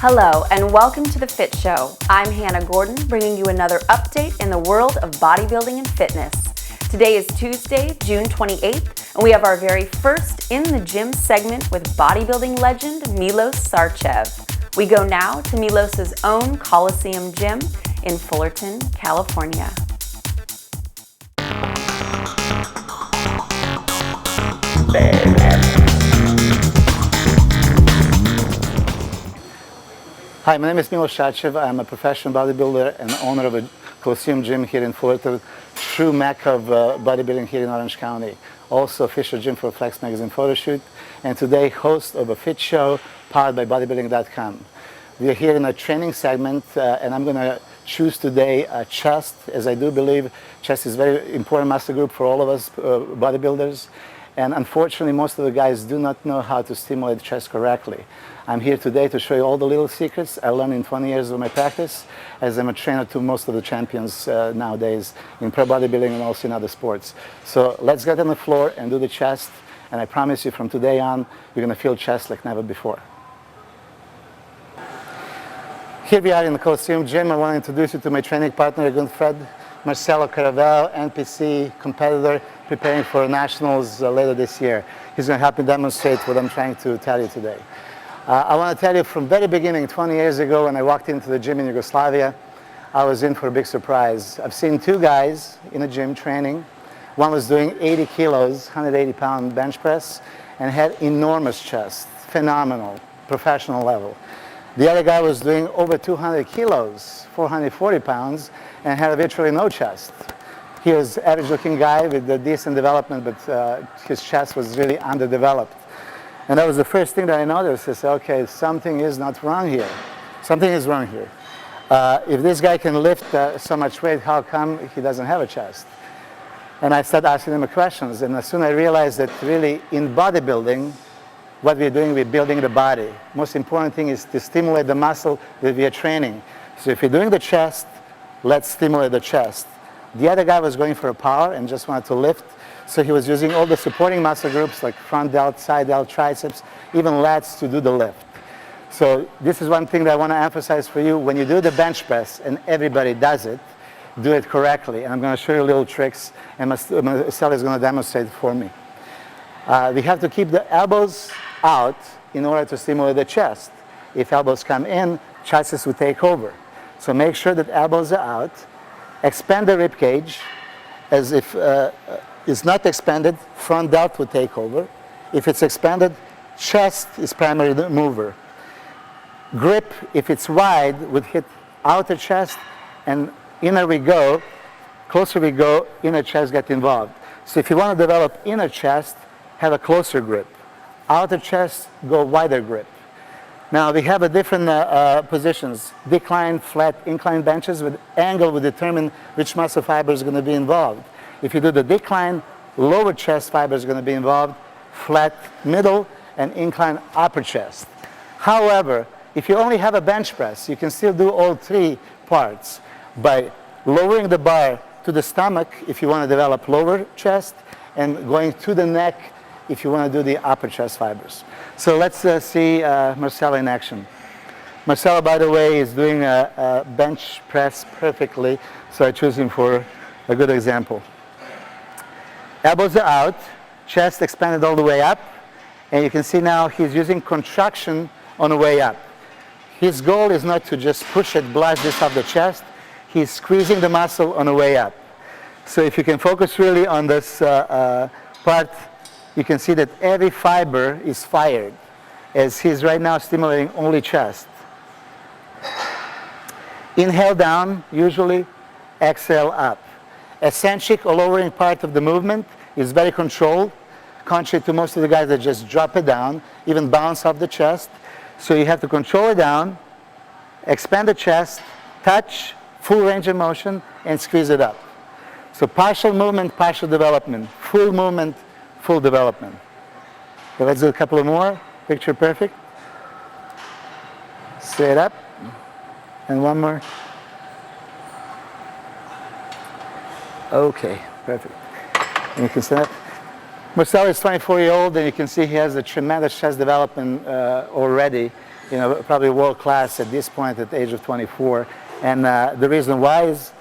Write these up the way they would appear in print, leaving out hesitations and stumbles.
Hello and welcome to The Fit Show. I'm Hannah Gordon, bringing you another update in the world of bodybuilding and fitness. Today is Tuesday, June 28th, and we have our very first In the Gym segment with bodybuilding legend Milos Sarcev. We go now to Milos's own Coliseum Gym in Fullerton, California. Hi, my name is Milos Sarcev. I'm a professional bodybuilder and owner of a Coliseum Gym here in Fullerton, true mecca of bodybuilding here in Orange County. Also official gym for Flex Magazine photo shoot, and today host of a Fit Show powered by bodybuilding.com. We are here in a training segment, and I'm going to choose today chest, as I do believe chest is a very important muscle group for all of us bodybuilders. And unfortunately, most of the guys do not know how to stimulate the chest correctly. I'm here today to show you all the little secrets I learned in 20 years of my practice, as I'm a trainer to most of the champions nowadays in pro bodybuilding and also in other sports. So let's get on the floor and do the chest, and I promise you from today on, you're going to feel chest like never before. Here we are in the Coliseum Gym. I want to introduce you to my training partner, a good friend, Marcelo Caravel, NPC competitor, preparing for nationals later this year. He's going to help me demonstrate what I'm trying to tell you today. I want to tell you from very beginning, 20 years ago when I walked into the gym in Yugoslavia, I was in for a big surprise. I've seen two guys in a gym training. One was doing 80 kilos, 180-pound bench press, and had enormous chest, phenomenal, professional level. The other guy was doing over 200 kilos, 440 pounds, and had virtually no chest. He was an average-looking guy with a decent development, but his chest was really underdeveloped. And that was the first thing that I noticed. I said, okay, something is not wrong here. Something is wrong here. If this guy can lift so much weight, how come he doesn't have a chest? And I started asking him questions, and as soon as I realized that really in bodybuilding, what we're doing, we're building the body. Most important thing is to stimulate the muscle that we are training. So if you're doing the chest, let's stimulate the chest. The other guy was going for a power and just wanted to lift. So he was using all the supporting muscle groups like front delt, side delt, triceps, even lats to do the lift. So this is one thing that I want to emphasize for you. When you do the bench press, and everybody does it, do it correctly. And I'm going to show you little tricks, and Marcelo is going to demonstrate for me. We have to keep the elbows out in order to stimulate the chest. If elbows come in, triceps will take over. So make sure that elbows are out. Expand the rib cage. As if it's not expanded, front delt will take over. If it's expanded, chest is primary mover. Grip, if it's wide, would hit outer chest, and inner we go, closer we go, inner chest get involved. So if you want to develop inner chest, have a closer grip. Outer chest, go wider grip. Now we have a different positions. Decline, flat, incline benches with angle will determine which muscle fiber is going to be involved. If you do the decline, lower chest fiber is going to be involved, flat middle, and incline upper chest. However, if you only have a bench press, you can still do all three parts by lowering the bar to the stomach if you want to develop lower chest, and going to the neck if you want to do the upper chest fibers. So let's see Marcelo in action. Marcelo, by the way, is doing a bench press perfectly, so I choose him for a good example. Elbows are out, chest expanded all the way up, and you can see now he's using contraction on the way up. His goal is not to just push it, blast this off the chest, he's squeezing the muscle on the way up. So if you can focus really on this part, you can see that every fiber is fired, as he's right now stimulating only chest. Inhale down, usually, exhale up. Eccentric or lowering part of the movement is very controlled, contrary to most of the guys that just drop it down, even bounce off the chest. So you have to control it down, expand the chest, touch, full range of motion, and squeeze it up. So partial movement, partial development, full movement, full development. Okay, let's do a couple of more. Picture perfect. Straight up. And one more. Okay, perfect. And you can stand up. Marcelo is 24-year-old, and you can see he has a tremendous chest development already. probably world class at this point at the age of 24. And the reason why is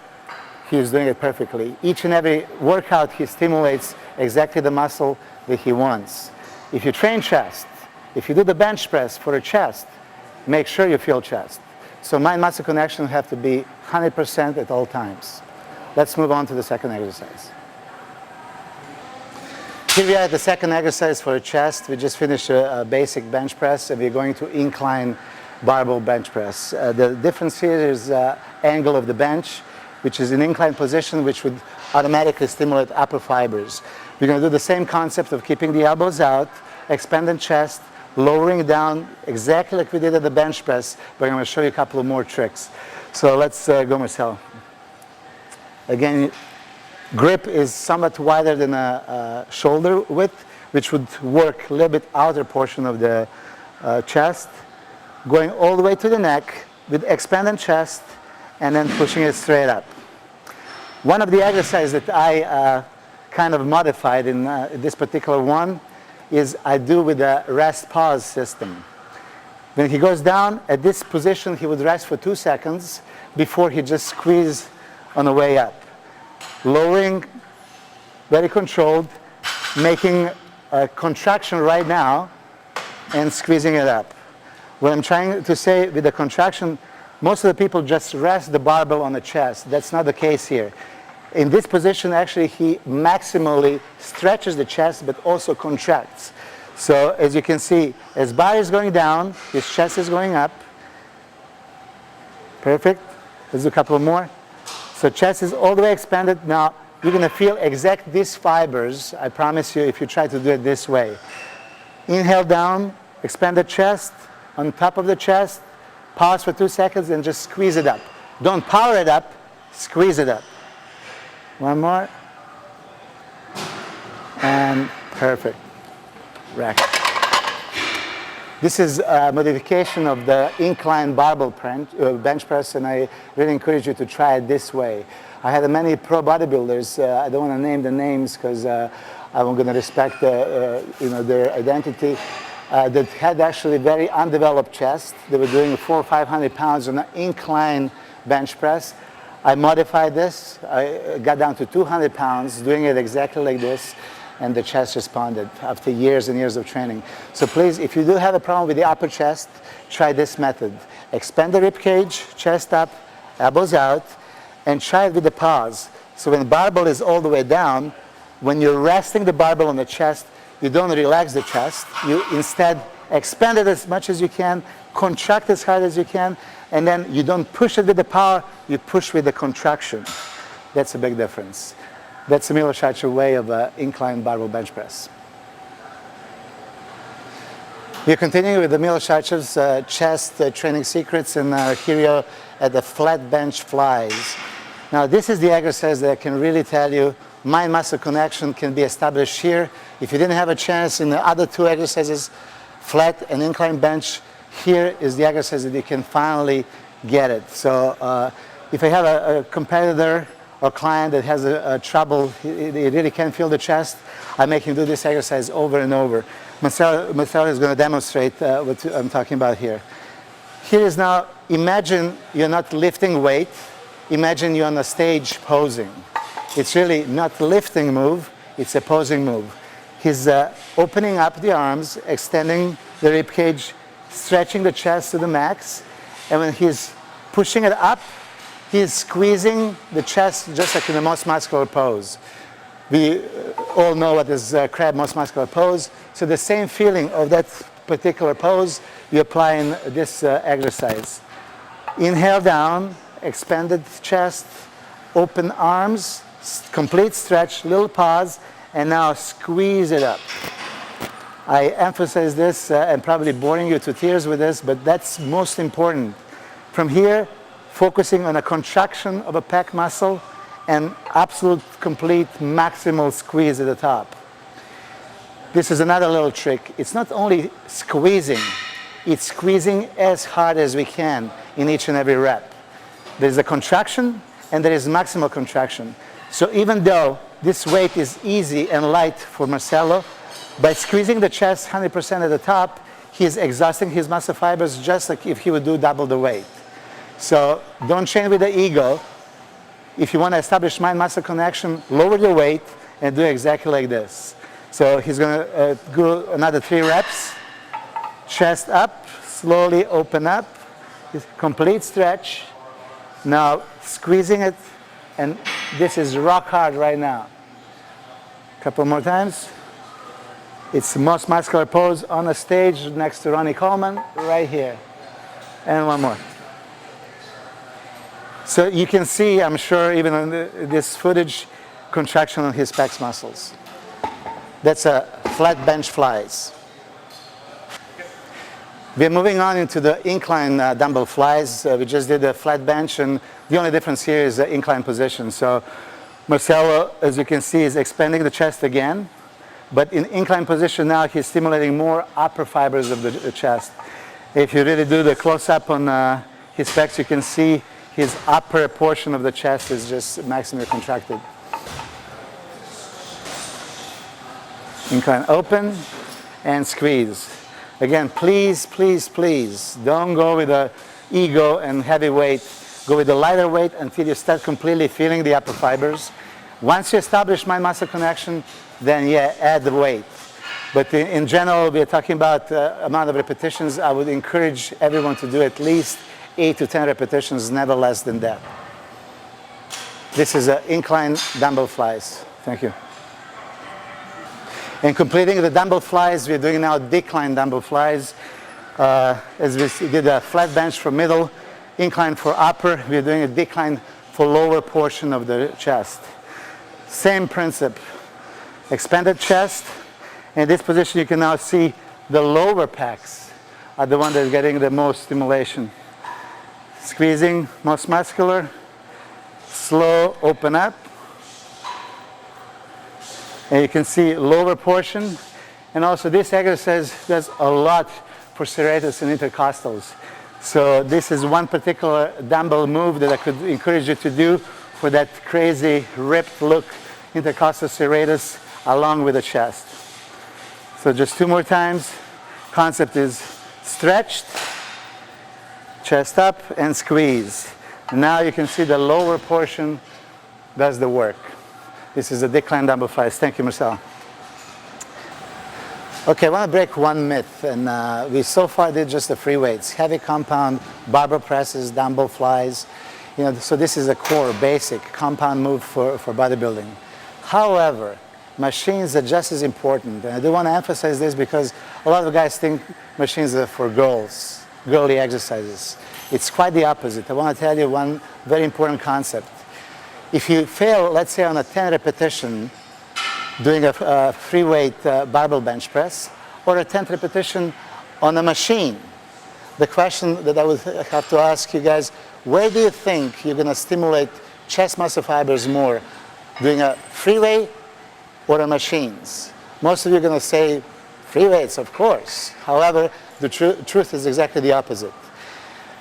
he's doing it perfectly. Each and every workout, he stimulates exactly the muscle that he wants. If you train chest, if you do the bench press for a chest, make sure you feel chest. So mind-muscle connection have to be 100% at all times. Let's move on to the second exercise. Here we are at the second exercise for a chest. We just finished a basic bench press, and we're going to incline barbell bench press. The difference here is angle of the bench, which is an incline position, which would automatically stimulate upper fibers. We're going to do the same concept of keeping the elbows out, expanding chest, lowering down exactly like we did at the bench press, but I'm going to show you a couple of more tricks. So let's go, Marcelo. Again, grip is somewhat wider than a shoulder width, which would work a little bit outer portion of the chest, going all the way to the neck with expanded chest and then pushing it straight up. One of the exercises that I kind of modified in this particular one is I do with a rest pause system. When he goes down at this position, he would rest for 2 seconds before he just squeezes on the way up. Lowering, very controlled, making a contraction right now and squeezing it up. What I'm trying to say with the contraction, most of the people just rest the barbell on the chest. That's not the case here. In this position, actually, he maximally stretches the chest, but also contracts. So as you can see, as body is going down, his chest is going up. Perfect. Let's do a couple more. So chest is all the way expanded. Now, you're going to feel exact these fibers, I promise you, if you try to do it this way. Inhale down, expand the chest, on top of the chest, pause for 2 seconds, and just squeeze it up. Don't power it up, squeeze it up. One more. And perfect. Rack. This is a modification of the incline barbell bench press, and I really encourage you to try it this way. I had many pro bodybuilders, I don't want to name the names because I'm going to respect their identity, that had actually very undeveloped chest. They were doing 400 or 500 pounds on an incline bench press. I modified this. I got down to 200 pounds, doing it exactly like this, and the chest responded after years and years of training. So please, if you do have a problem with the upper chest, try this method. Expand the rib cage, chest up, elbows out, and try it with the pause. So when the barbell is all the way down, when you're resting the barbell on the chest, you don't relax the chest. You instead expand it as much as you can, contract as hard as you can, and then you don't push it with the power, you push with the contraction. That's a big difference. That's the Milos Sarcev way of incline barbell bench press. We're continuing with the Milos Sarcev's chest training secrets, and here we are at the flat bench flies. Now this is the exercise that I can really tell you mind-muscle connection can be established here. If you didn't have a chance in the other two exercises, flat and incline bench, here is the exercise that you can finally get it. So if I have a competitor or client that has a trouble, he really can't feel the chest, I make him do this exercise over and over. Marcelo is going to demonstrate what I'm talking about here. Here is now, imagine you're not lifting weight, imagine you're on a stage posing. It's really not lifting move, it's a posing move. He's opening up the arms, extending the rib cage, stretching the chest to the max, and when he's pushing it up, he's squeezing the chest just like in the most muscular pose. We all know what is crab most muscular pose, so the same feeling of that particular pose we apply in this exercise. Inhale down, expanded chest, open arms, complete stretch, little pause, and now squeeze it up. I emphasize this and probably boring you to tears with this, but that's most important. From here, focusing on a contraction of a pec muscle and absolute, complete, maximal squeeze at the top. This is another little trick. It's not only squeezing, it's squeezing as hard as we can in each and every rep. There's a contraction and there is maximal contraction. So even though this weight is easy and light for Marcelo, by squeezing the chest 100% at the top, he's exhausting his muscle fibers just like if he would do double the weight. So don't train with the ego. If you want to establish mind-muscle connection, lower your weight and do exactly like this. So he's going to go another 3 reps. Chest up, slowly open up, complete stretch. Now squeezing it, and this is rock hard right now. Couple more times. It's the most muscular pose on the stage next to Ronnie Coleman, right here. And one more. So you can see, I'm sure, even on this footage, contraction on his pecs muscles. That's a flat bench flies. We're moving on into the incline dumbbell flies. We just did a flat bench, and the only difference here is the incline position. So Marcelo, as you can see, is expanding the chest again, but in incline position now, he's stimulating more upper fibers of the chest. If you really do the close-up on his pecs, you can see his upper portion of the chest is just maximally contracted. Incline open and squeeze. Again, please, please, please, don't go with the ego and heavy weight. Go with the lighter weight until you start completely feeling the upper fibers. Once you establish mind-muscle connection, then yeah, add the weight. But in general, we're talking about amount of repetitions. I would encourage everyone to do at least 8 to 10 repetitions, never less than that. This is an incline dumbbell flies. Thank you. And completing the dumbbell flies, we're doing now decline dumbbell flies. As we did a flat bench for middle, incline for upper, we're doing a decline for lower portion of the chest. Same principle. Expanded chest. In this position, you can now see the lower pecs are the one that's getting the most stimulation. Squeezing, most muscular. Slow, open up. And you can see lower portion. And also this exercise does a lot for serratus and intercostals. So this is one particular dumbbell move that I could encourage you to do for that crazy ripped look, intercostal serratus, along with the chest. So just 2 more times. Concept is stretched, chest up, and squeeze. Now you can see the lower portion does the work. This is a decline dumbbell flies. Thank you, Marcel. Okay, I want to break one myth, and we so far did just the free weights, heavy compound, barbell presses, dumbbell flies. So this is a core, basic compound move for bodybuilding. However, machines are just as important, and I do want to emphasize this because a lot of guys think machines are for girls, girly exercises. It's quite the opposite. I want to tell you one very important concept. If you fail, let's say on a 10 repetition, doing a free weight barbell bench press, or a 10th repetition on a machine, the question that I would have to ask you guys, where do you think you're going to stimulate chest muscle fibers more? Doing a free weight or a machines? Most of you are going to say free weights, of course. However, the truth is exactly the opposite.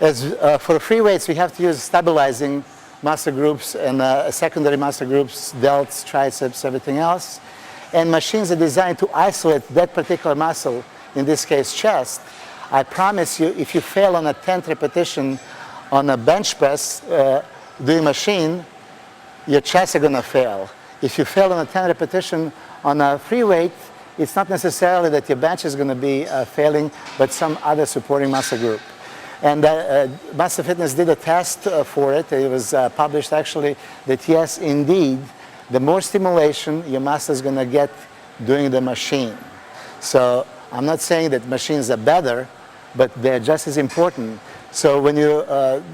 As for free weights, we have to use stabilizing muscle groups and secondary muscle groups, delts, triceps, everything else. And machines are designed to isolate that particular muscle, in this case chest. I promise you, if you fail on a 10th repetition on a bench press doing machine, your chest is going to fail. If you fail on a 10th repetition on a free weight, it's not necessarily that your bench is going to be failing, but some other supporting muscle group. And Muscle Fitness did a test for it. It was published actually that yes, indeed, the more stimulation your muscle is going to get doing the machine. So I'm not saying that machines are better, but they're just as important. So when you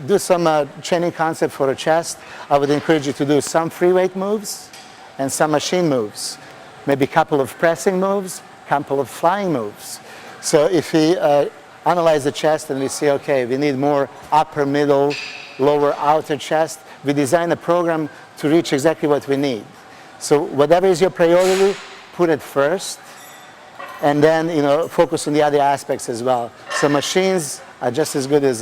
do some training concept for a chest, I would encourage you to do some free weight moves and some machine moves. Maybe a couple of pressing moves, a couple of flying moves. So if we analyze the chest and we see, okay, we need more upper, middle, lower, outer chest, we design a program to reach exactly what we need. So whatever is your priority, put it first, and then focus on the other aspects as well. So machines are just as good as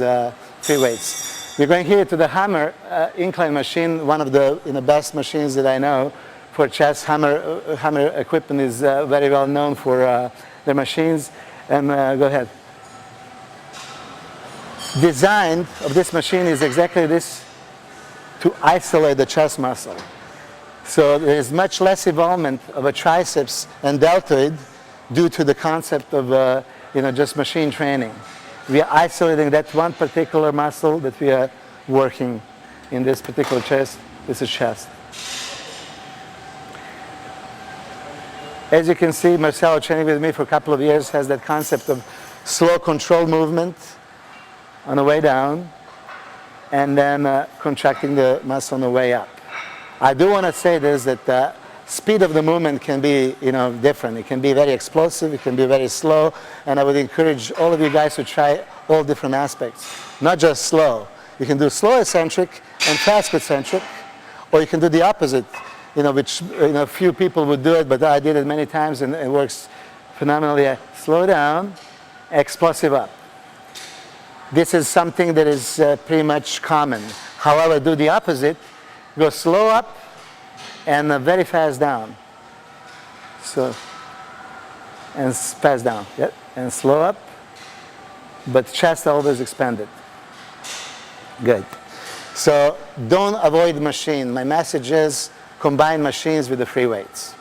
free weights. We're going here to the Hammer incline machine, one of the best machines that I know for chest. Hammer equipment is very well known for their machines. And go ahead. design of this machine is exactly this, to isolate the chest muscle. So there is much less involvement of a triceps and deltoid due to the concept of just machine training. We are isolating that one particular muscle that we are working in this particular chest. This is chest. As you can see, Marcelo, training with me for a couple of years, has that concept of slow controlled movement on the way down, and then contracting the muscle on the way up. I do want to say this, that the speed of the movement can be different. It can be very explosive, it can be very slow, and I would encourage all of you guys to try all different aspects, not just slow. You can do slow eccentric and fast eccentric, or you can do the opposite, which few people would do it, but I did it many times and it works phenomenally. Slow down, explosive up. This is something that is pretty much common. However, do the opposite, go slow up and very fast down. So, and fast down, yep, and slow up, but chest always expanded. Good. So don't avoid the machine. My message is combine machines with the free weights.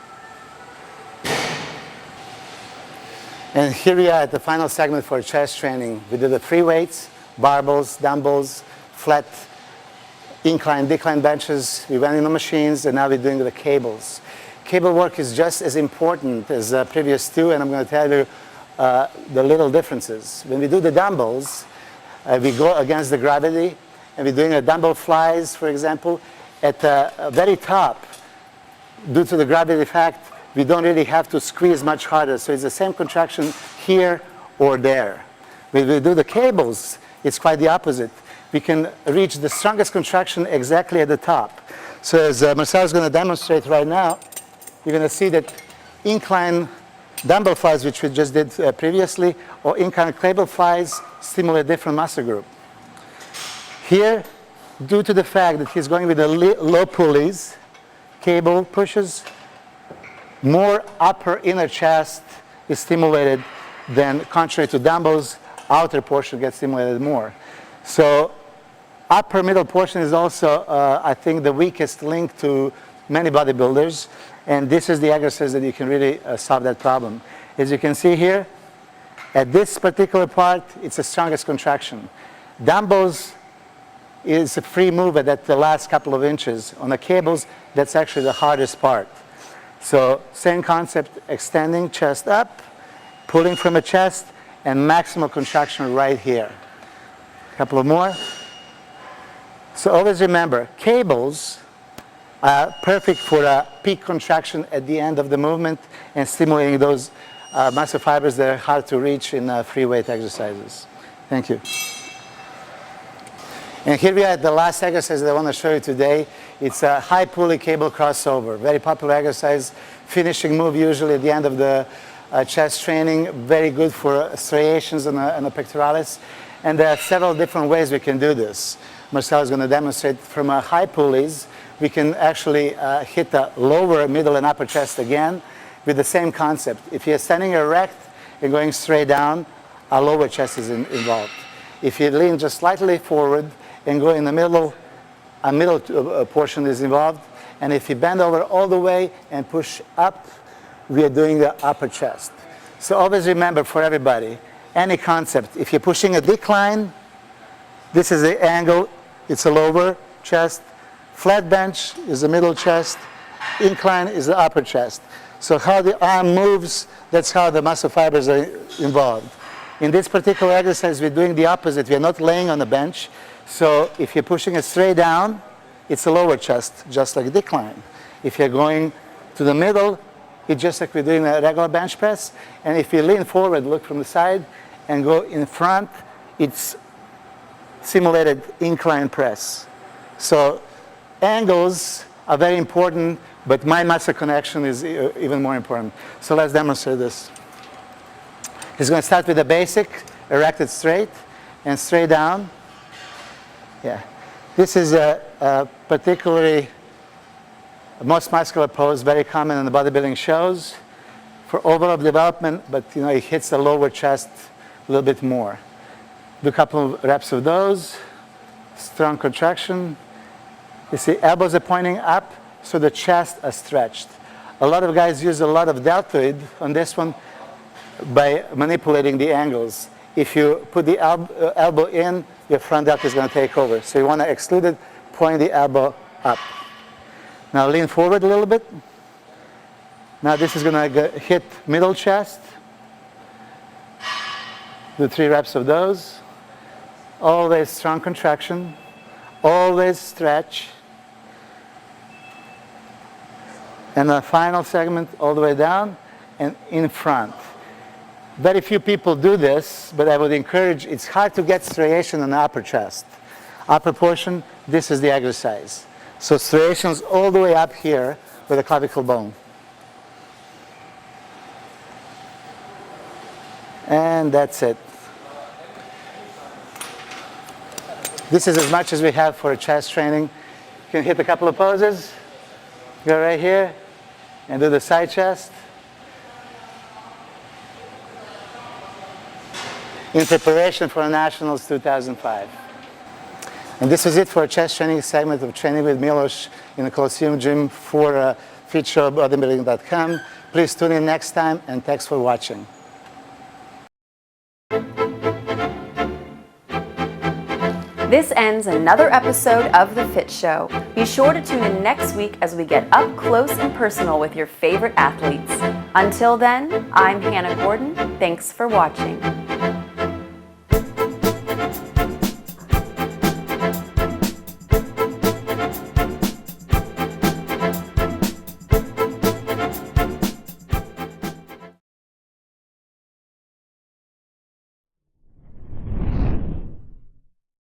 And here we are at the final segment for chest training. We do the free weights, barbells, dumbbells, flat, incline, decline benches. We went in the machines, and now we're doing the cables. Cable work is just as important as the previous two, and I'm going to tell you the little differences. When we do the dumbbells, we go against the gravity, and we're doing a dumbbell flies, for example. At the very top, due to the gravity effect, we don't really have to squeeze much harder. So it's the same contraction here or there. When we do the cables, it's quite the opposite. We can reach the strongest contraction exactly at the top. So as Marcelo is going to demonstrate right now, you're going to see that incline dumbbell flies, which we just did previously, or incline cable flies, stimulate different muscle group. Here, due to the fact that he's going with the low pulleys, cable pushes, more upper inner chest is stimulated than contrary to dumbbells, outer portion gets stimulated more. So upper middle portion is also, I think, the weakest link to many bodybuilders, and this is the exercise that you can really solve that problem. As you can see here, at this particular part, it's the strongest contraction. Dumbbells is a free move at the last couple of inches. On the cables, that's actually the hardest part. So same concept, extending chest up, pulling from the chest, and maximal contraction right here. A couple of more. So always remember, cables are perfect for a peak contraction at the end of the movement and stimulating those muscle fibers that are hard to reach in free weight exercises. Thank you. And here we are at the last exercise that I want to show you today. It's a high pulley cable crossover. Very popular exercise, finishing move usually at the end of the chest training. Very good for striations on the pectoralis. And there are several different ways we can do this. Marcelo is going to demonstrate from high pulleys. We can actually hit the lower, middle, and upper chest again with the same concept. If you're standing erect and going straight down, a lower chest is involved. If you lean just slightly forward and go in the middle, a middle portion is involved. And if you bend over all the way and push up, we are doing the upper chest. So always remember, for everybody, any concept, if you're pushing a decline, this is the angle, it's a lower chest. Flat bench is the middle chest. Incline is the upper chest. So how the arm moves, that's how the muscle fibers are involved. In this particular exercise, we're doing the opposite. We're not laying on the bench. So if you're pushing it straight down, it's a lower chest, just like decline. If you're going to the middle, it's just like we're doing a regular bench press. And if you lean forward, look from the side, and go in front, it's simulated incline press. So angles are very important, but mind muscle connection is even more important. So let's demonstrate this. He's going to start with the basic, erected straight, and straight down. Yeah. This is a particularly most muscular pose, very common in the bodybuilding shows for overall development, but it hits the lower chest a little bit more. Do a couple of reps of those. Strong contraction. You see, elbows are pointing up, so the chest is stretched. A lot of guys use a lot of deltoid on this one by manipulating the angles. If you put the elbow in, your front delta is going to take over. So you want to exclude it, point the elbow up. Now lean forward a little bit. Now this is going to hit middle chest. Do 3 reps of those. Always strong contraction. Always stretch. And the final segment all the way down and in front. Very few people do this, but I would encourage, it's hard to get striation in the upper chest. Upper portion, this is the exercise. So striations all the way up here with the clavicle bone. And that's it. This is as much as we have for chest training. You can hit a couple of poses. Go right here and do the side chest. In preparation for Nationals 2005. And this is it for a chest training segment of Training with Milos in the Coliseum Gym for FitShow bodybuilding.com. Please tune in next time, and thanks for watching. This ends another episode of The Fit Show. Be sure to tune in next week as we get up close and personal with your favorite athletes. Until then, I'm Hannah Gordon. Thanks for watching.